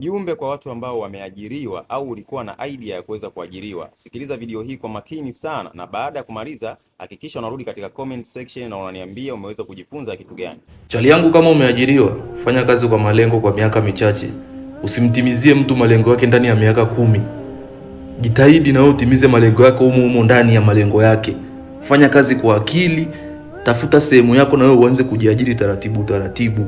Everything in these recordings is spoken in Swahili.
Jumbe kwa watu ambao wameajiriwa au ulikuwa na idea ya kuweza kuajiriwa. Sikiliza video hii kwa makini sana, na baada ya kumaliza hakikisha unarudi katika comment section na unaniambia umeweza kujifunza kitu gani. Chali yangu, kama umeajiriwa, fanya kazi kwa malengo kwa miaka michache. Usimtimizie mtu malengo yake ndani ya miaka 10. Jitahidi na wewe utimize malengo yako humo ndani ya malengo yake. Fanya kazi kwa akili, tafuta sehemu yako na wewe uanze kujiajiri taratibu taratibu.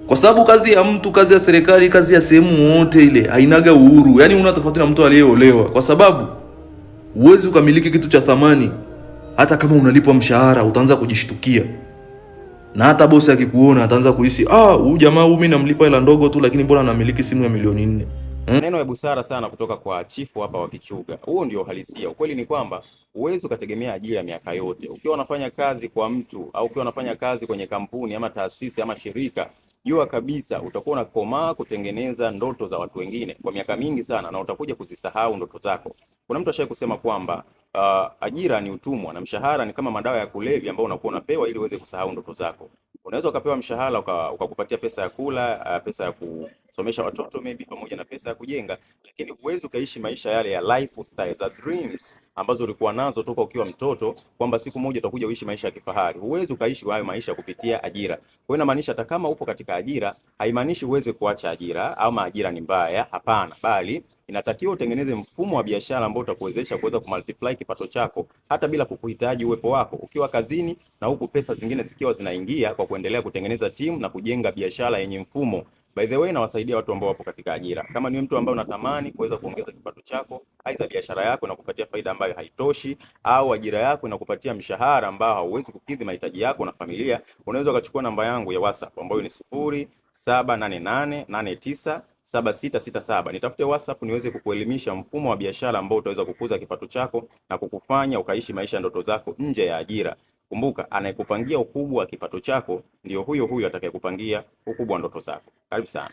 Kwa sababu kazi ya mtu, kazi ya serikali, kazi ya sehemu yote ile hainaga uhuru. Yaani una tofauti na mtu aliyeolewa, kwa sababu uwezi ukamiliki kitu cha thamani. Hata kama unalipwa mshahara utaanza kujishtukia, na hata bosi akikuona ataanza kuhisi huyu jamaa huyu mimi namlipa hela ndogo tu, lakini mbona anamiliki simu ya milioni 4. Neno ya busara sana kutoka kwa chifu hapa wa Kichuga. Huo ndio uhalisia. Ukweli ni kwamba uwezo ukategemea ajira ya miaka yote. Ukiwa unafanya kazi kwa mtu au ukiwa unafanya kazi kwenye kampuni ama taasisi ama shirika, jua kabisa utakuwa unakomaa kutengeneza ndoto za watu wengine kwa miaka mingi sana, na utakuja kuzisahau ndoto zako. Kuna mtu ashaye kusema kwamba ajira ni utumwa na mshahara ni kama madawa ya kulevya ambao unakuwa unapewa ili uweze kusahau ndoto zako. Unaweza ukapewa mshahara ukakupatia pesa ya kula, pesa ya kusomesha watoto maybe, pamoja na pesa ya kujenga, lakini huwezi ukaishi maisha yale ya lifestyle za dreams ambazo ulikuwa nazo toka ukiwa mtoto, kwamba siku moja utakuja uishi maisha ya kifahari. Huwezi ukaishi hayo maisha kupitia ajira. Kwa hiyo inamaanisha hata kama upo katika ajira, haimaanishi uweze kuacha ajira au ajira ni mbaya, hapana, bali inatakiwa utengeneze mfumo wa biashara ambao utakuwezesha kuweza kumultiply kipato chako hata bila kukuhitaji uwepo wako ukiwa kazini, na huku pesa zingine zikiwa zinaingia kwa kuendelea kutengeneza timu na kujenga biashara yenye mfumo. By the way, nawasaidia watu ambao wapo katika ajira. Kama ni mtu ambaye unatamani kuweza kuongeza kipato chako, aidha biashara yako inakupatia faida ambayo haitoshi, au ajira yako inakupatia mshahara ambao hauwezi kukidhi mahitaji yako na familia, unaweza ukachukua namba yangu ya WhatsApp ambayo ni 0788897667. Nitafute WhatsApp niweze kukuelimisha mfumo wa biashara ambao utaweza kukuza kipato chako na kukufanya ukaishi maisha ya ndoto zako nje ya ajira. Kumbuka, anayekupangia ukubwa wa kipato chako ndio huyo huyo atakayekupangia ukubwa wa ndoto zako. Karibu sana.